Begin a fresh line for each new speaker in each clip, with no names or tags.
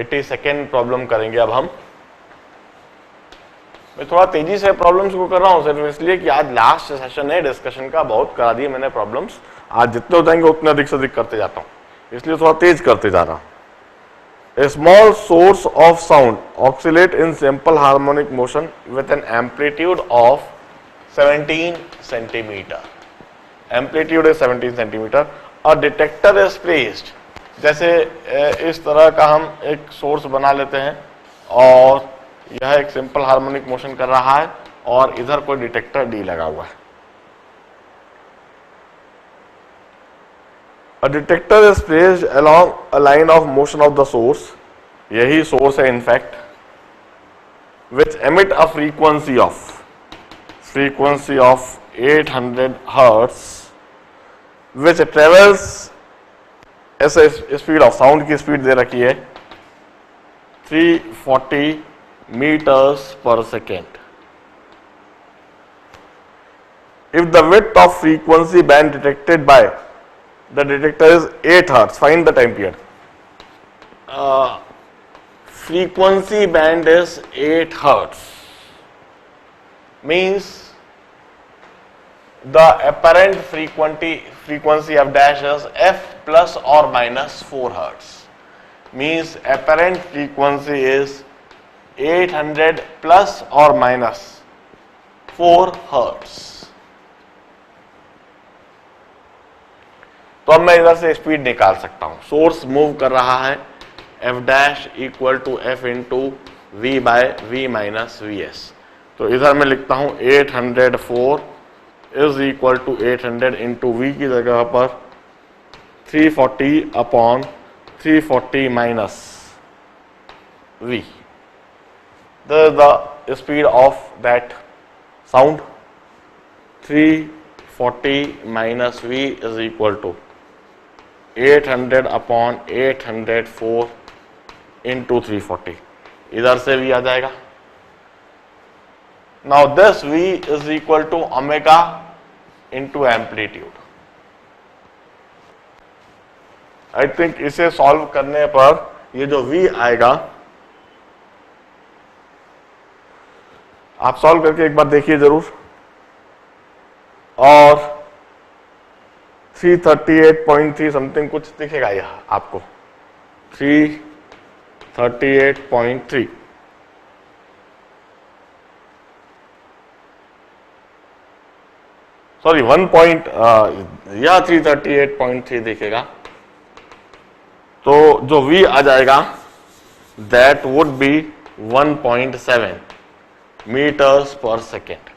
82nd problem करेंगे अब हम। मैं थोड़ा तेजी से प्रॉब्लम्स को कर रहा हूं सिर्फ इसलिए कि आज लास्ट सेशन है डिस्कशन का, बहुत करा दिए मैंने प्रॉब्लम्स। आज जितने हो जाएंगे उतने अधिक से अधिक करते जाता हूं, इसलिए थोड़ा तेज करते जा रहा हूं। A small source of sound oscillate in simple harmonic motion with an amplitude of 17 centimeter. Amplitude is 17 centimeter. A detector is placed. जैसे इस तरह का हम एक सोर्स बना लेते हैं और यह एक सिंपल हार्मोनिक मोशन कर रहा है और इधर कोई डिटेक्टर डी लगा हुआ है। A detector is placed along a line of motion of the source, यही सोर्स है in fact, which emit a frequency of 800 hertz, which travels, ऐसे स्पीड ऑफ साउंड की स्पीड दे रखी है 340 meters per second. If the width of frequency band detected by the detector is 8 hertz, find the time period. Frequency band is 8 hertz, means the apparent frequency of dash is f plus or minus 4 hertz, means apparent frequency is 800 plus or minus 4 hertz. तो अब मैं इधर से speed निकाल सकता हूं। Source move कर रहा है F dash equal to F into V by V minus V S. तो इधर मैं लिखता हूं 804 is equal to 800 into V की जगह पर 340 upon 340 minus V. This is the speed of that sound. 340 minus V is equal to 800 upon 804 into 340। इधर से भी आ जाएगा। Now this v is equal to omega into amplitude. I think इसे solve करने पर ये जो v आएगा, आप सॉल्व करके एक बार देखिए जरूर, और 338.3 समथिंग कुछ दिखेगा यह आपको, 338.3। सॉरी 338.3 दिखेगा। तो जो v आ जाएगा that would be 1.7 metres per second.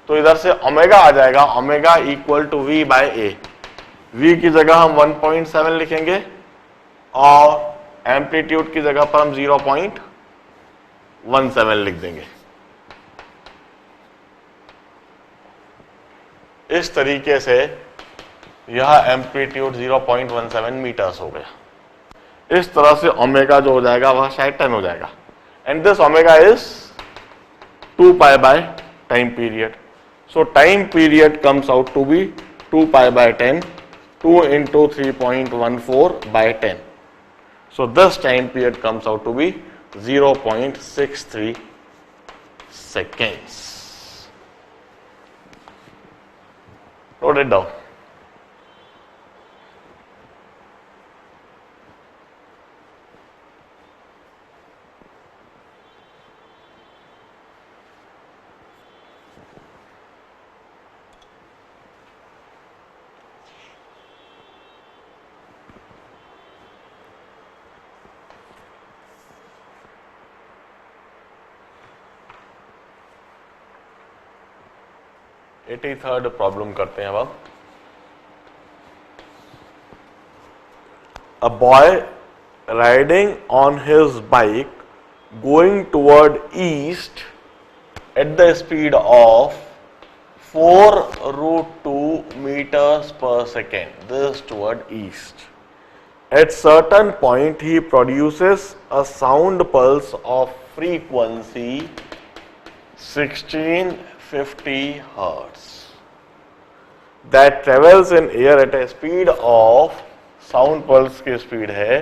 तो इधर से ओमेगा आ जाएगा, omega equal to v by A. v की जगह हम 1.7 लिखेंगे और एम्पलीट्यूड की जगह पर हम 0.17 लिख देंगे। इस तरीके से यह एम्पलीट्यूड 0.17 मीटर्स हो गया। इस तरह से ओमेगा जो हो जाएगा वह शायद 10 हो जाएगा। And this omega is 2 pi by time period. So time period comes out to be 2 pi by 10, 2 into 3.14 by 10. So this time period comes out to be 0.63 seconds. Note it down. Third problem करते हैं अब। A boy riding on his bike going toward east at the speed of 4√2 meters per second. This toward east. At certain point, he produces a sound pulse of frequency 1650 hertz that travels in air at a speed of, sound pulse की speed है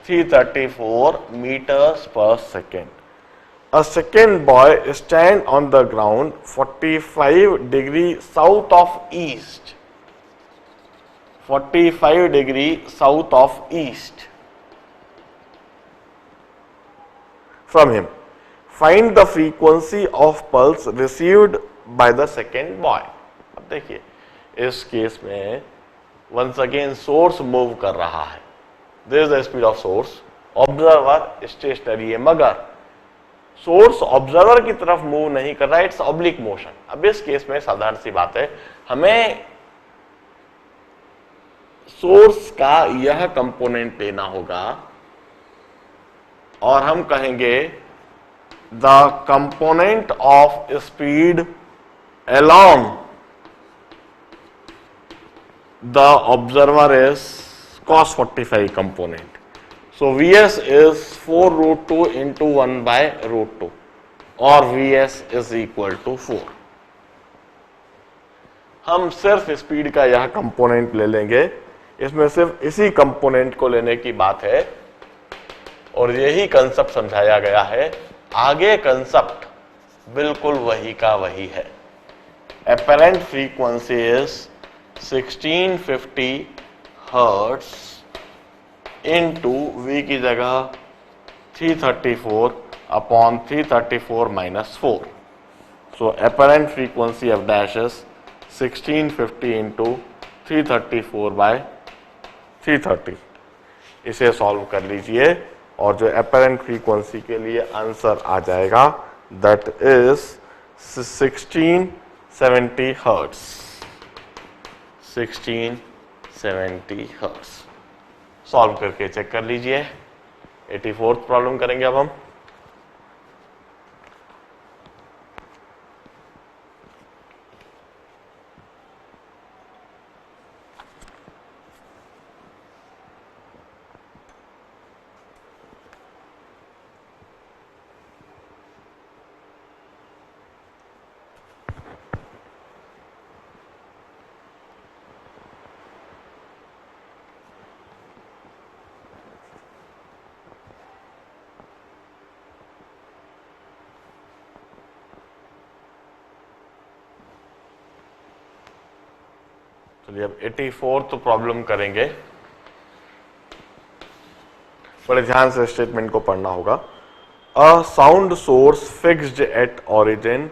334 meters per second. A second boy stand on the ground 45 degree south of east. 45 degree south of east from him. Find the frequency of pulse received by the second boy. अब देखिए इस case में once again source move कर रहा है. This is the speed of source. Observer stationary है, मगर source observer की तरफ मूव नहीं कर रहा है, इट्स ऑब्लिक मोशन. अब इस केस में साधारण सी बात है, हमें सोर्स का यह कंपोनेंट लेना होगा और हम कहेंगे the component of speed along the observer is cos 45 component. So Vs is 4 root 2 into 1 by root 2 or Vs is equal to 4. हम सिर्फ स्पीड का यह कंपोनेंट ले लेंगे, इसमें सिर्फ इसी कंपोनेंट को लेने की बात है और यही कंसेप्ट समझाया गया है. आगे कंसेप्ट बिल्कुल वही का वही है. Apparent frequency is 1650 hertz into V की जगह 334 upon 334 minus 4. So apparent frequency of dash is 1650 into 334 by 330. इसे सॉल्व कर लीजिए और जो apparent frequency के लिए आंसर आ जाएगा that is 1670 hertz. 1670 hertz. Solve करके चेक कर लीजिए. 84th प्रॉब्लम करेंगे अब हम. चलिए अब 84th प्रॉब्लम करेंगे. बड़े ध्यान से स्टेटमेंट को पढ़ना होगा. A sound source fixed at origin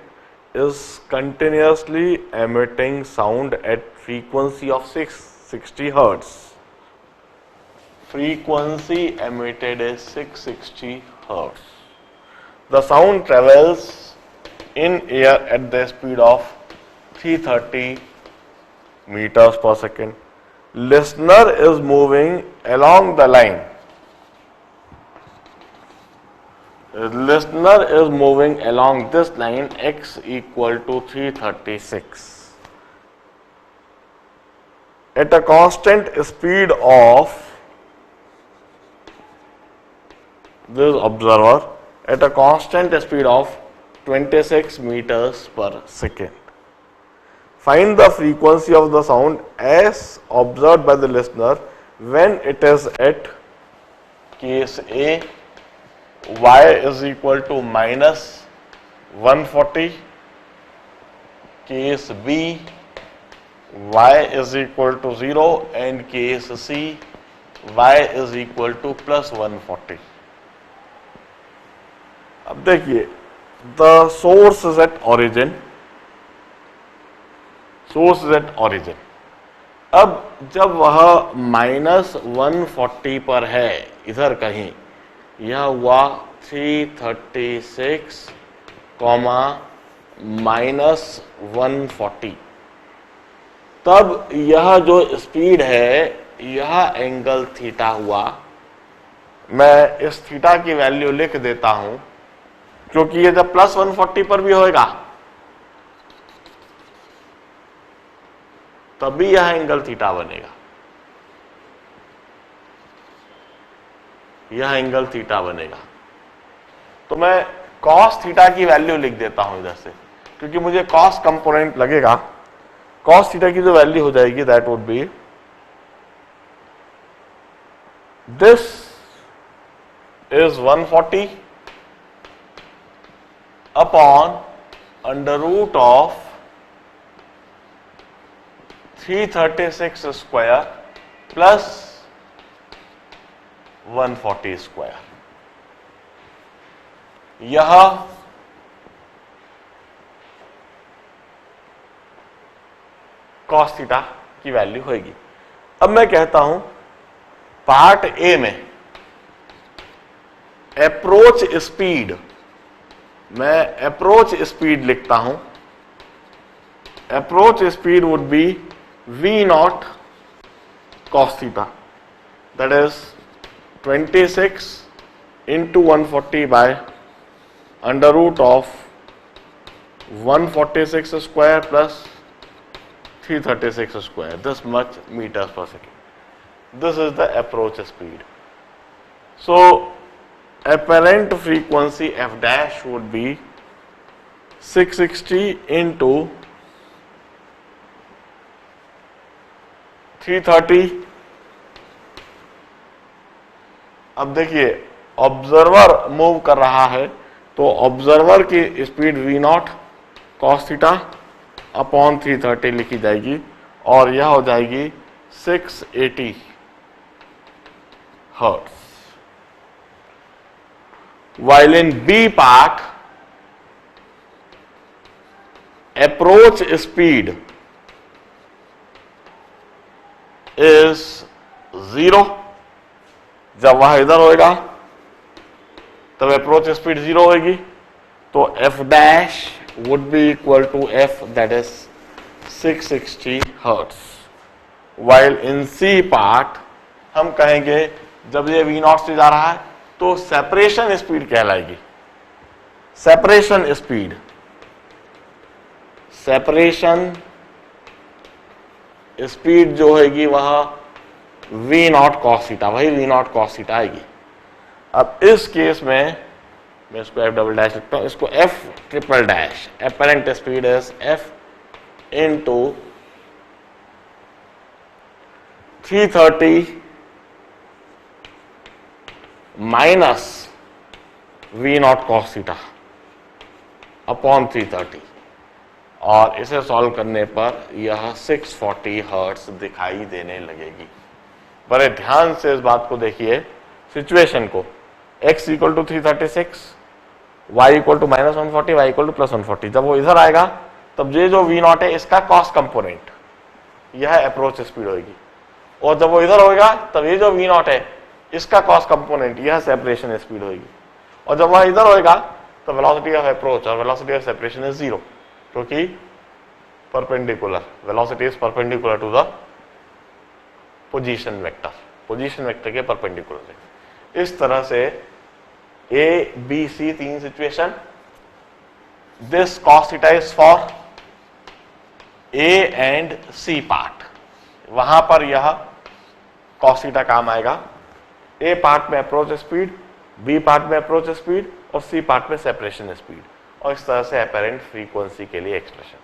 is continuously emitting sound eight frequency of 660 hertz. Frequency emitted is 660 hertz. The sound travels in air at the speed of 330 meters per second. Listener is moving along the line. Listener is moving along this line x equal to 336 at a constant speed of this observer at a constant speed of 26 meters per second. Find the frequency of the sound as observed by the listener when it is at case A, y is equal to minus 140, case B, y is equal to 0 and case C, y is equal to plus 140. अब देखिए, the source is at origin. Source is at origin. अब जब वह minus 140 पर है इधर कहीं, यह हुआ 336 कॉमा माइनस 140, तब यह जो स्पीड है यह एंगल थीटा हुआ. मैं इस थीटा की वैल्यू लिख देता हूं क्योंकि ये जब प्लस 140 पर भी होएगा तभी यह एंगल थीटा बनेगा. यह एंगल थीटा बनेगा. तो मैं कॉस थीटा की वैल्यू लिख देता हूं इधर से क्योंकि मुझे कॉस कंपोनेंट लगेगा. कॉस थीटा की जो वैल्यू हो जाएगी that would B this is 140 upon under root of 336 square plus 140 square. यह cos थीटा की वैल्यू होगी। अब मैं कहता हूं पार्ट ए में अप्रोच स्पीड, मैं अप्रोच स्पीड लिखता हूं। Approach speed would be v naught cos theta, that is 26 into 140 by under root of 146 square plus 336 square, this much meters per second. This is the approach speed. So apparent frequency f dash would be 660 into 330। अब देखिए observer move कर रहा है तो observer की speed v naught cos theta upon 330 लिखी जाएगी और यह हो जाएगी 680 hertz. While in B part, approach speed is 0। जब वह इधर होएगा तब अप्रोच स्पीड 0 होगी, तो f dash would be equal to f that is 660 hertz. While in C part हम कहेंगे जब ये V नॉट से जा रहा है तो सेपरेशन स्पीड कहलाएगी। सेपरेशन स्पीड, सेपरेशन स्पीड जो होगी वह v नॉट cos थीटा, वही v नॉट cos थीटा आएगी। अब इस केस में मैं इसको f डबल डैश लिखता हूं, इसको f triple dash, apparent speed is f into 330 minus v naught cos theta upon 330, और इसे सॉल्व करने पर यह 640 हर्ट्ज दिखाई देने लगेगी। बड़े ध्यान से इस बात को देखिए, सिचुएशन को, x equal to 336, y equal to minus 140, y equal to plus 140। जब वो इधर आएगा तब ये जो v नॉट है इसका कॉस कंपोनेंट, यह अप्रोच स्पीड होगी, और जब वो इधर होगा तब ये जो v नॉट है इसका कॉस कंपोनेंट, यह सेपरेशन स्पीड होगी, और जब वह इधर होगा तो वेलोसिटी ऑफ अप्रोच और वेलोसिटी ऑफ सेपरेशन इज 0, क्योंकि perpendicular, velocity is perpendicular to the position vector, position vector के परपेंडिकुलर है। इस तरह से ए बी सी तीन situation, this cos theta is for A and C part, वहां पर यह cos थीटा काम आएगा। ए पार्ट में अप्रोच स्पीड, बी पार्ट में अप्रोच स्पीड और सी पार्ट में सेपरेशन स्पीड, और इस तरह से अपेरेंट फ्रीक्वेंसी के लिए एक्सप्रेशन।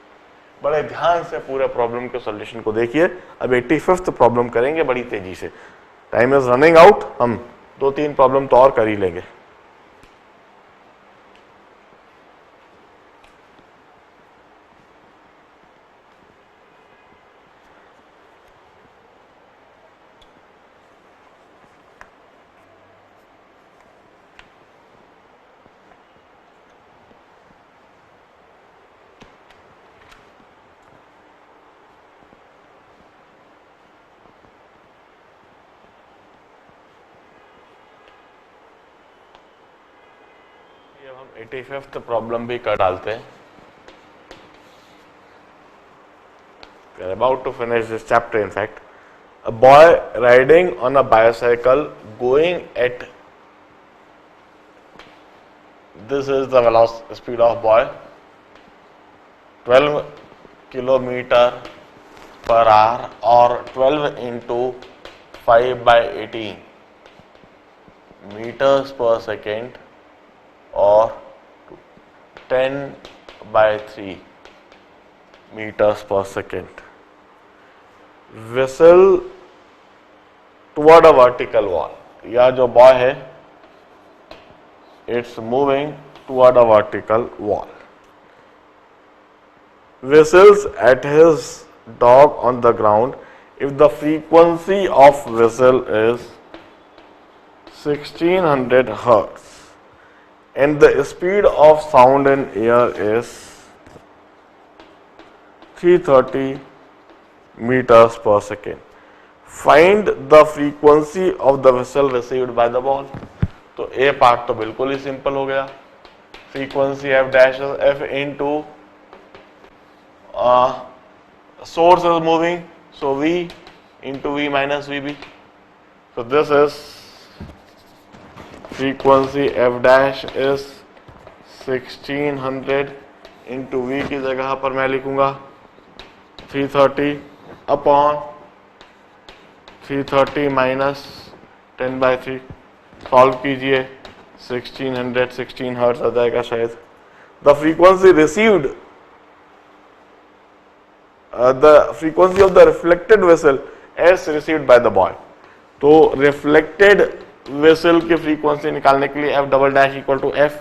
बड़े ध्यान से पूरे प्रॉब्लम के सॉल्यूशन को देखिए। अब 85th प्रॉब्लम करेंगे बड़ी तेजी से, टाइम इज रनिंग आउट, हम 2-3 प्रॉब्लम तो और कर ही लेंगे। अब हम 85th प्रॉब्लम भी कर डालते हैं। We are about to finish this chapter, in fact. A boy riding on a bicycle going at, this is the velocity speed of boy, 12 kilometer per hour or 12 into 5/18 meters per second or 10/3 meters per second. Whistle toward a vertical wall. यह जो boy है it's moving toward a vertical wall. Whistles at his dog on the ground. If the frequency of whistle is 1600 hertz and the speed of sound in air is 330 meters per second, find the frequency of the whistle received by the ball. तो ए part तो बिल्कुल ही simple हो गया, frequency F dash F into source is moving, so V into V minus VB. So this is frequency f dash is 1600 into V की जगह पर मैं लिखूंगा 330 अपॉन 330 माइनस 10/3. सॉल्व कीजिए 16 हर्ट्ज आ जाएगा शायद. The frequency received the frequency of the reflected whistle as received by the boy. तो reflected whistle की frequency निकालने के लिए f double dash equal to f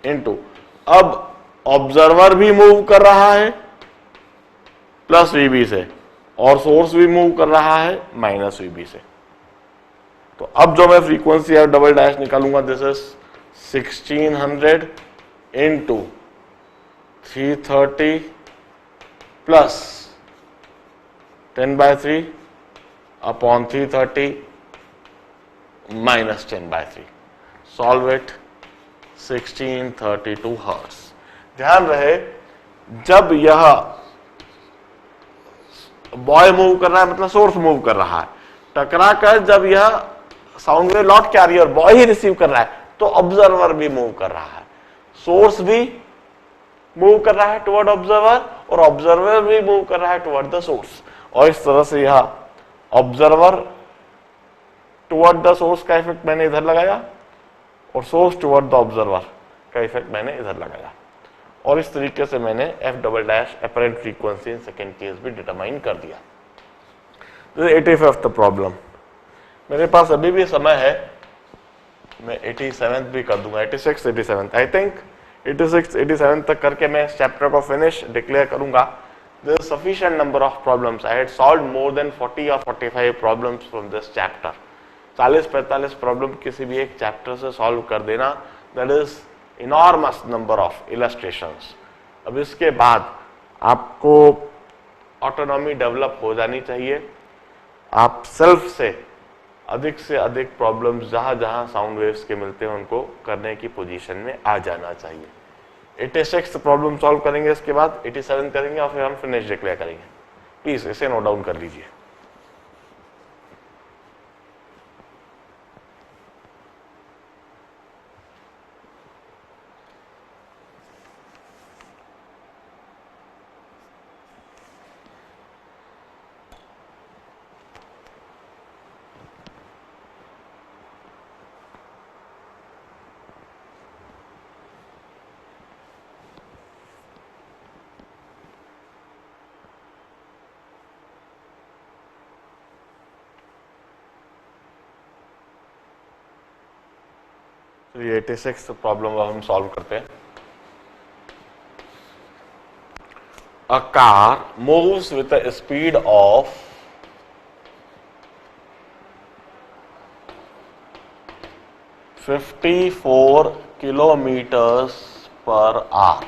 into, अब ऑब्जर्वर भी मूव कर रहा है प्लस VB से और सोर्स भी मूव कर रहा है माइनस VB से. तो अब जो मैं फ्रीक्वेंसी f डबल डैश निकालूंगा this is 1600 into 330 plus 10/3 upon 330 minus 10/3. Solve it. 1632 hertz. ध्यान रहे जब यह बॉय मूव कर रहा है मतलब सोर्स मूव कर रहा है, टकरा कर जब यह साउंड वेव लौट के आ रही है और बॉय ही रिसीव कर रहा है तो ऑब्जर्वर भी मूव कर रहा है, सोर्स भी मूव कर रहा है टुवर्ड ऑब्जर्वर और ऑब्जर्वर भी मूव कर रहा है टुवर्ड द सोर्स. और इस तरह से यह ऑब्जर्वर टुवर्ड द सोर्स का इफेक्ट मैंने इधर लगाया और सोर्स टुवर्ड द ऑब्जर्वर का इफेक्ट मैंने इधर लगाया और इस तरीके से मैंने F double dash apparent frequency in second case भी डिटरमाइन कर दिया. 85th problem. मेरे पास अभी भी समय है, मैं 87th भी कर दूंगा, 86 87th आई थिंक 86 87 तक करके मैं इस चैप्टर को फिनिश डिक्लेयर करूंगा. There is sufficient number of problems. I had solved more than 40 or 45 problems from this chapter. 40-45 problem किसी भी एक चैप्टर से सॉल्व कर देना, that is enormous number of illustrations. अब इसके बाद आपको ऑटोनॉमी डेवलप हो जानी चाहिए. आप सेल्फ से अधिक प्रॉब्लम्स जहां जहां साउंड वेव्स के मिलते हैं उनको करने की पोजीशन में आ जाना चाहिए. 86 प्रॉब्लम सॉल्व करेंगे, इसके बाद 87 करेंगे और फिर हम फिनिश डिक्लेयर करेंगे. प्लीज इसे नोट डाउन कर लीजिए. तो ये 86 प्रॉब्लम हम सॉल्व करते हैं. A car moves with a speed of 54 kilometers per hour.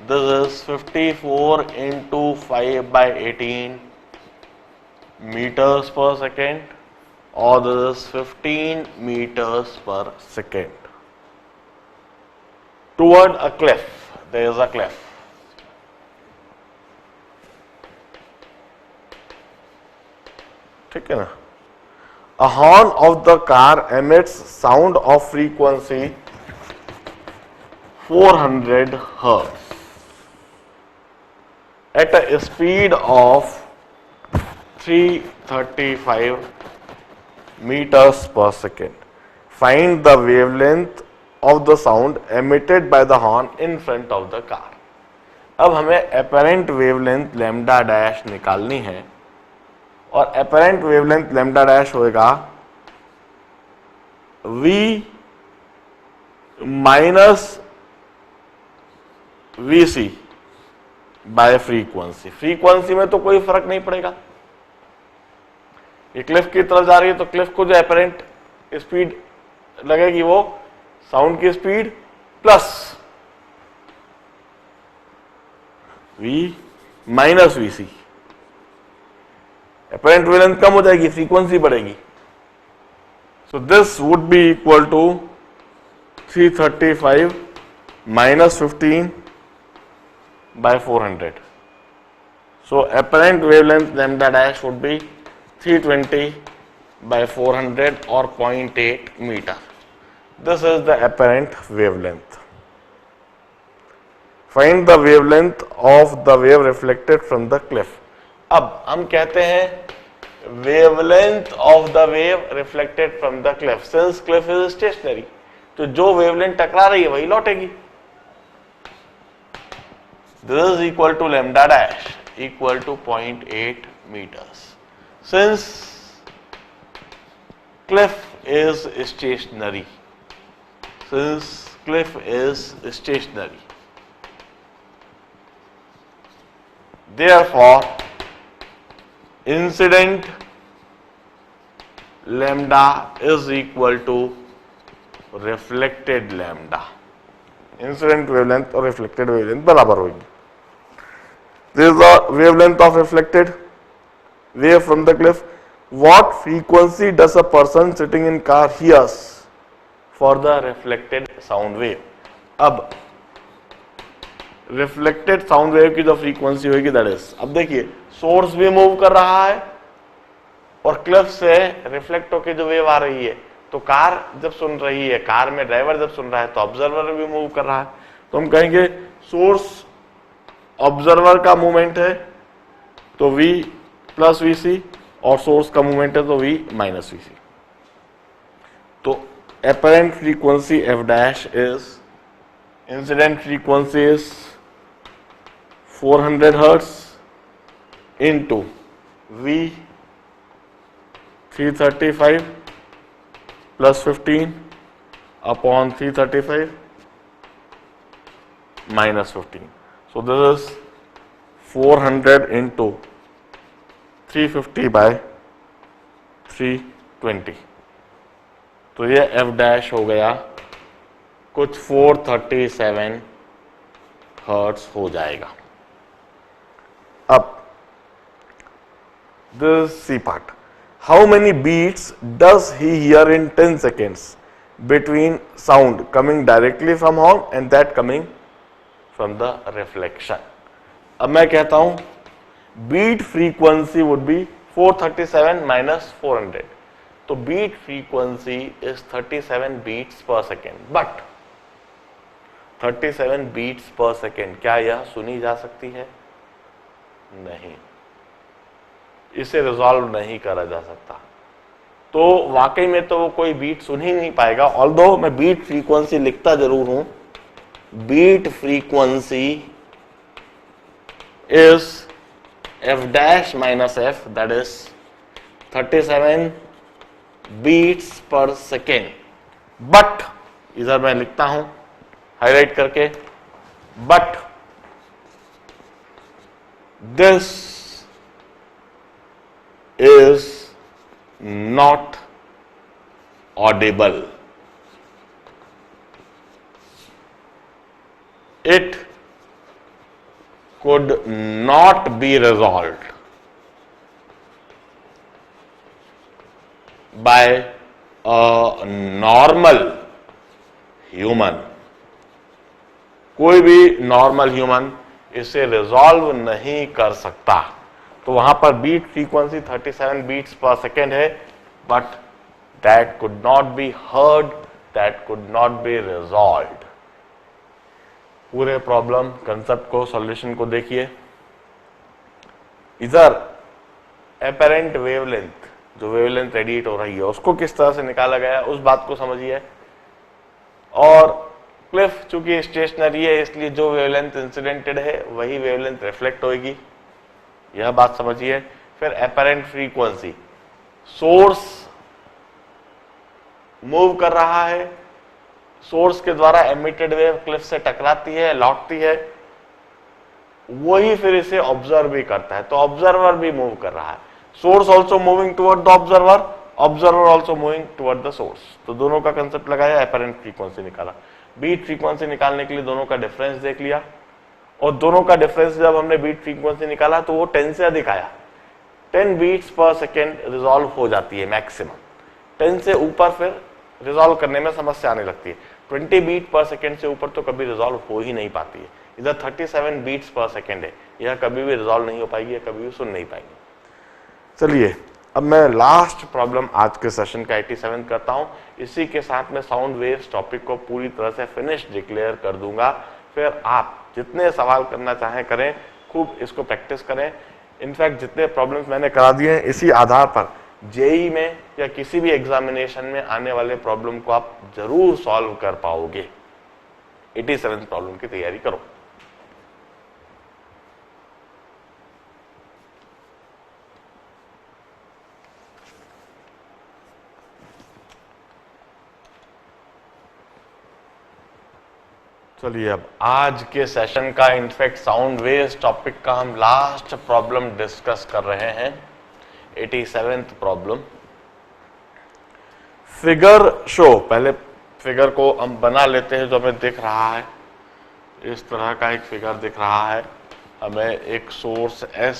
This is 54 into 5/18 meters per second, or this is 15 meters per second. Toward a cliff, there is a cliff. ठीक है ना. A horn of the car emits sound of frequency 400 hertz at a speed of 335 meters per second. Find the wavelength of the sound emitted by the horn in front of the car. अब हमें apparent wavelength lambda dash निकालनी है और apparent wavelength lambda dash होएगा V minus VC bye frequency. Frequency में तो कोई फर्क नहीं पड़ेगा, ये क्लिफ की तरफ जा रही है तो क्लिफ को जो एपरेंट स्पीड लगेगी वो साउंड की speed plus V minus VC. Apparent wavelength कम हो जाएगी, फ्रीक्वेंसी बढ़ेगी। So this would be equal to 335 minus 15 by 400. So apparent wavelength lambda dash would be 320 by 400 or 0.8 meter. This is the apparent wavelength. Find the wavelength of the wave reflected from the cliff. अब हम कहते हैं wavelength of the wave reflected from the cliff. Since cliff is stationary, तो जो wavelength टकरा रही है वही लौटेगी। This is equal to lambda dash equal to 0.8 meters. Since cliff is stationary, therefore incident lambda is equal to reflected lambda. Incident wavelength और reflected wavelength बराबर होगी। This is the wavelength of reflected wave from the cliff. What frequency does a person sitting in car hears for the reflected sound wave? अब reflected sound wave की जो frequency होगी that is, अब देखिए source भी move कर रहा है और क्लिफ से रिफ्लेक्ट होकर जो वेव आ रही है, तो कार जब सुन रही है, कार में ड्राइवर जब सुन रहा है तो ऑब्जर्वर भी मूव कर रहा है, तो हम कहेंगे सोर्स ऑब्जर्वर का मूवमेंट है तो v प्लस वीसी और सोर्स का मूवमेंट है तो v माइनस वीसी। तो apparent frequency f dash is, incident frequency is 400 hertz into v 335 plus 15 upon 335 minus 15. So this is 400 into 350 by 320. तो ये f डैश हो गया कुछ 437 हर्ट्ज हो जाएगा। अब this C part. How many beats does he hear in 10 seconds between sound coming directly from horn and that coming from the reflection? अब मैं कहता हूं beat frequency would be 437 minus 400. तो beat frequency is 37 beats per second. But 37 beats per second क्या यह सुनी जा सकती है? नहीं, इसे रिजॉल्व नहीं करा जा सकता। तो वाकई में तो वो कोई बीट सुन ही नहीं पाएगा। ऑल्दो मैं बीट फ्रीक्वेंसी लिखता जरूर हूं, beat frequency is F dash minus F, that is 37 beats per second. But इधर मैं लिखता हूं हाईलाइट करके, but this is not audible. It could not be resolved by a normal human. कोई भी नॉर्मल ह्यूमन इसे रिजॉल्व नहीं कर सकता। तो वहां पर beat frequency 37 beats per second है, but that could not be heard, that could not be resolved. पूरे प्रॉब्लम कंसेप्ट को, सॉल्यूशन को देखिए। इधर एपरेंट वेवलेंथ, जो वेवलेंथ रेडिएट हो रही है उसको किस तरह से निकाला गया उस बात को समझिए। और क्लिफ चूंकि स्टेशनरी है इसलिए जो वेवलेंथ इंसिडेंटेड है वही वेवलेंथ रिफ्लेक्ट होगी, यह बात समझिए। फिर एपरेंट फ्रीक्वेंसी, सोर्स मूव कर रहा है, सोर्स के द्वारा एमिटेड वेव क्लिफ से टकराती है, लौटती है, वही फिर इसे ऑब्जर्व भी करता है, तो ऑब्जर्वर भी मूव कर रहा है। Source also moving toward the observer, observer also moving toward the source. तो दोनों का कंसेप्ट लगाया, एपरेंट फ्रीक्वेंसी निकाला। बीट फ्रीक्वेंसी निकालने के लिए दोनों का डिफरेंस देख लिया, और दोनों का डिफरेंस जब हमने बीट फ्रीक्वेंसी निकाला तो वो 10 से अधिक आया। 10 बीट्स पर सेकेंड रिजॉल्व हो जाती है मैक्सिमम, 10 से ऊपर फिर रिजॉल्व करने में समस्या आने लगती है। 20 बीट पर सेकेंड से ऊपर तो कभी रिजॉल्व हो ही नहीं पाती है। इधर 37 बीट्स पर सेकेंड है, यह कभी भी रिजॉल्व नहीं हो पाएगी, कभी भी सुन नहीं पाएंगे। चलिए अब मैं लास्ट प्रॉब्लम आज के सेशन का 87 करता हूं। इसी के साथ में साउंड वेव्स टॉपिक को पूरी तरह से फिनिश डिक्लेयर कर दूंगा। फिर आप जितने सवाल करना चाहें करें, खूब इसको प्रैक्टिस करें। इनफैक्ट जितने प्रॉब्लम्स मैंने करा दिए हैं, इसी आधार पर जेई में या किसी भी एग्जामिनेशन में आने वाले प्रॉब्लम को आप जरूर सॉल्व कर पाओगे। 87 प्रॉब्लम की तैयारी करो। चलिए अब आज के सेशन का, इनफैक्ट साउंड वेव्स टॉपिक का हम लास्ट प्रॉब्लम डिस्कस कर रहे हैं, 87th प्रॉब्लम। फिगर शो, पहले फिगर को हम बना लेते हैं जो हमें दिख रहा है। इस तरह का एक फिगर दिख रहा है, हमें एक सोर्स S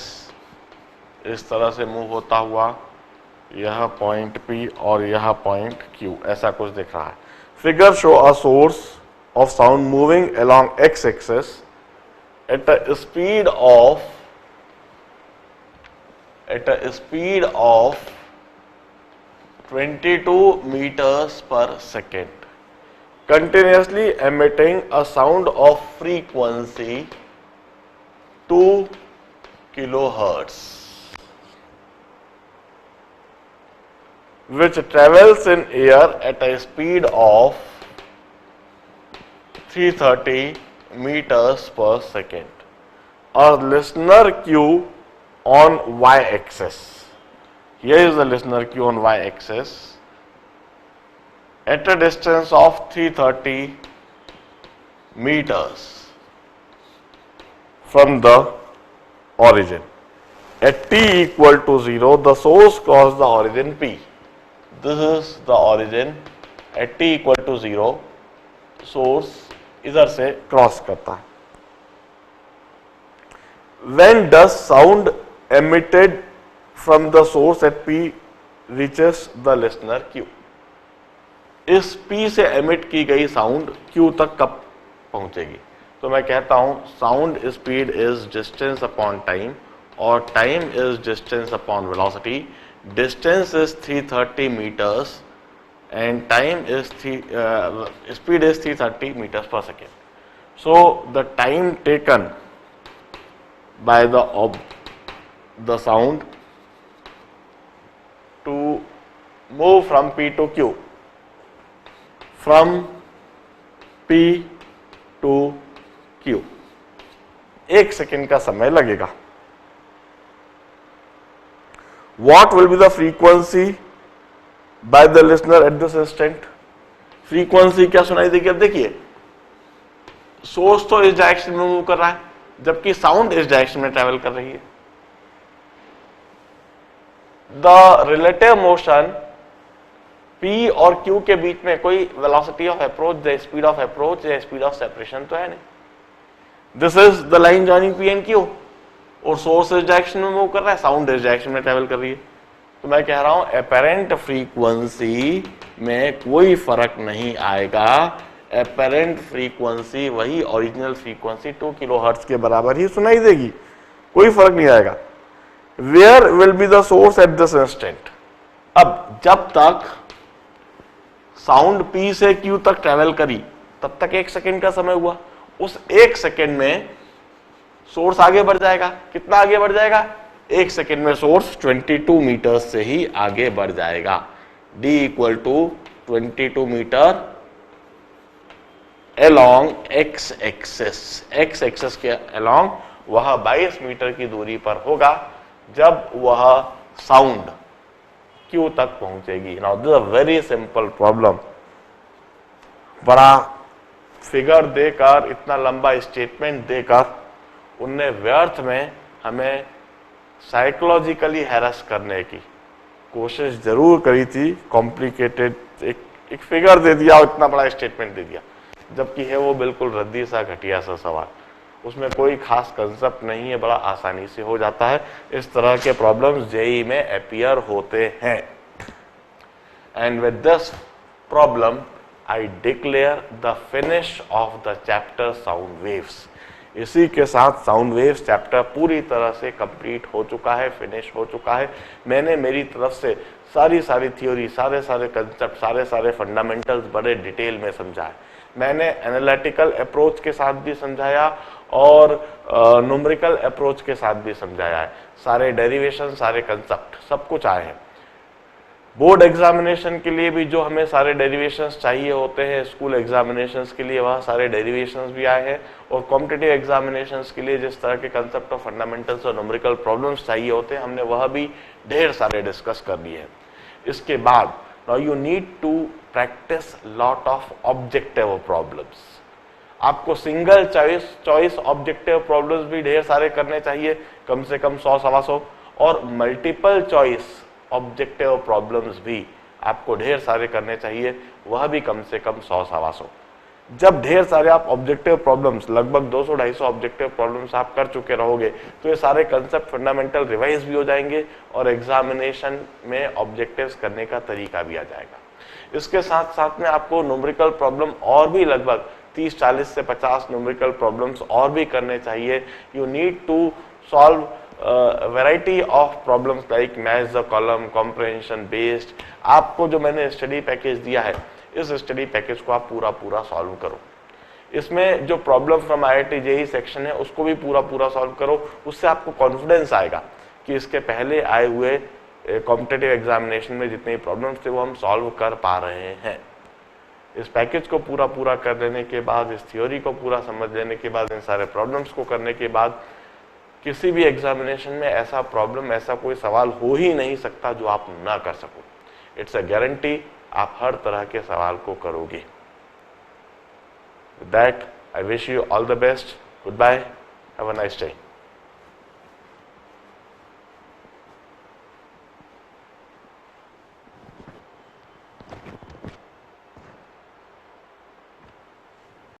इस तरह से मूव होता हुआ, यह पॉइंट P और यह पॉइंट Q, ऐसा कुछ दिख रहा है। Figure show a source of sound moving along x-axis at a speed of 22 meters per second, continuously emitting a sound of frequency 2 kilohertz, which travels in air at a speed of 330 meters per second. A listener Q on y-axis. Here is the listener Q on y-axis at a distance of 330 meters from the origin. At t equal to 0, the source crosses the origin P. This is the origin. At t equal to 0, source इधर से cross करता है। When does sound emitted from the source at P reaches the listener Q? इस P से emit की गई sound Q तक कब पहुंचेगी? तो मैं कहता हूं sound speed is distance upon time, और time is distance upon velocity. Distance is 330 meters and time is speed is 330 meters per second. So the time taken by the sound to move from P to Q, from P to Q, 1 second का समय लगेगा। What will be the frequency by the listener at this instant? Frequency क्या सुनाई देगी? अब देखिए, source तो इस डायरेक्शन में मूव कर रहा है, जबकि साउंड इस डायरेक्शन में ट्रेवल कर रही है। द रिलेटिव मोशन P और Q के बीच में कोई वेलोसिटी ऑफ अप्रोच या स्पीड ऑफ अप्रोच या स्पीड ऑफ सेपरेशन तो है नहीं। This is the line joining P and Q, और सोर्स इस डायरेक्शन में मूव कर रहा है, साउंड इस डायरेक्शन में ट्रेवल कर रही है। तो मैं कह रहा हूं एपेरेंट फ्रीक्वेंसी में कोई फर्क नहीं आएगा। एपेरेंट फ्रीक्वेंसी वही ओरिजिनल फ्रीक्वेंसी 2 किलोहर्ट्ज के बराबर ही सुनाई देगी, कोई फर्क नहीं आएगा। Where will be the source at this instant? अब जब तक साउंड P से Q तक ट्रेवल करी तब तक 1 सेकेंड का समय हुआ। उस 1 सेकेंड में सोर्स आगे बढ़ जाएगा। कितना आगे बढ़ जाएगा? 1 सेकेंड में सोर्स 22 मीटर से ही आगे बढ़ जाएगा। D equal to 22 metre along x axis. x axis के along वह 22 मीटर की दूरी पर होगा जब वह साउंड Q तक पहुंचेगी। Now this is a very simple problem. बड़ा फिगर देकर, इतना लंबा स्टेटमेंट देकर उनने व्यर्थ में हमें साइकोलॉजिकली हैरेस करने की कोशिश जरूर करी थी। कॉम्प्लिकेटेड एक फिगर दे दिया और इतना बड़ा स्टेटमेंट दे दिया, जबकि है वो बिल्कुल रद्दी सा घटिया सा सवाल, उसमें कोई खास कंसेप्ट नहीं है, बड़ा आसानी से हो जाता है। इस तरह के प्रॉब्लम्स जेई में अपीयर होते हैं। And with this problem I declare the finish off the chapter sound waves. इसी के साथ साउंड वेव्स चैप्टर पूरी तरह से कंप्लीट हो चुका है, फिनिश हो चुका है। मैंने मेरी तरफ से सारी थ्योरी, सारे कंसेप्ट, सारे फंडामेंटल्स बड़े डिटेल में समझाए। मैंने एनालिटिकल अप्रोच के साथ भी समझाया और न्यूमेरिकल अप्रोच के साथ भी समझाया है। सारे डेरिवेशन, सारे कंसेप्ट, सब कुछ आए हैं। बोर्ड एग्जामिनेशन के लिए भी जो हमें सारे डेरिवेशंस चाहिए होते हैं, स्कूल एग्जामिनेशंस के लिए वह सारे डेरिवेशंस भी आए हैं, और कॉम्पिटिटिव एग्जामिनेशंस के लिए जिस तरह के कंसेप्ट ऑफ फंडामेंटल्स और न्यूमेरिकल प्रॉब्लम्स चाहिए होते हैं, हमने वह भी ढेर सारे डिस्कस कर लिए हैं। इसके बाद now you need to practice lot of objective problems. आपको सिंगल चॉइस ऑब्जेक्टिव प्रॉब्लम्स भी ढेर सारे करने चाहिए, कम से कम 100-125, और मल्टीपल चॉइस ऑब्जेक्टिव प्रॉब्लम्स भी आपको ढेर सारे करने चाहिए, वह भी कम से कम 100-125। जब ढेर सारे आप ऑब्जेक्टिव प्रॉब्लम्स, लगभग 200-250 ऑब्जेक्टिव प्रॉब्लम्स आप कर चुके रहोगे, तो ये सारे कंसेप्ट फंडामेंटल रिवाइज भी हो जाएंगे और एग्जामिनेशन में ऑब्जेक्टिव्स करने का तरीका भी आ जाएगा। इसके साथ साथ में आपको न्यूमेरिकल प्रॉब्लम और भी लगभग 30-40 से 50 न्यूमेरिकल प्रॉब्लम्स और भी करने चाहिए। You need to solve variety of problems like match the column, comprehension based. आपको जो मैंने स्टडी पैकेज दिया है, इस स्टडी पैकेज को आप पूरा सॉल्व करो। इसमें जो problem from IIT JEE section है उसको भी पूरा सॉल्व करो। उससे आपको कॉन्फिडेंस आएगा कि इसके पहले आए हुए कॉम्पिटिटिव एग्जामिनेशन में जितने प्रॉब्लम्स थे वो हम सॉल्व कर पा रहे हैं। इस पैकेज को पूरा कर लेने के बाद, इस थ्योरी को पूरा समझ लेने के बाद, इन सारे प्रॉब्लम्स को करने के बाद, किसी भी एग्जामिनेशन में ऐसा प्रॉब्लम, ऐसा कोई सवाल हो ही नहीं सकता जो आप ना कर सको। इट्स अ गारंटी, आप हर तरह के सवाल को करोगे। With that I wish you all the best. Goodbye, have a nice day.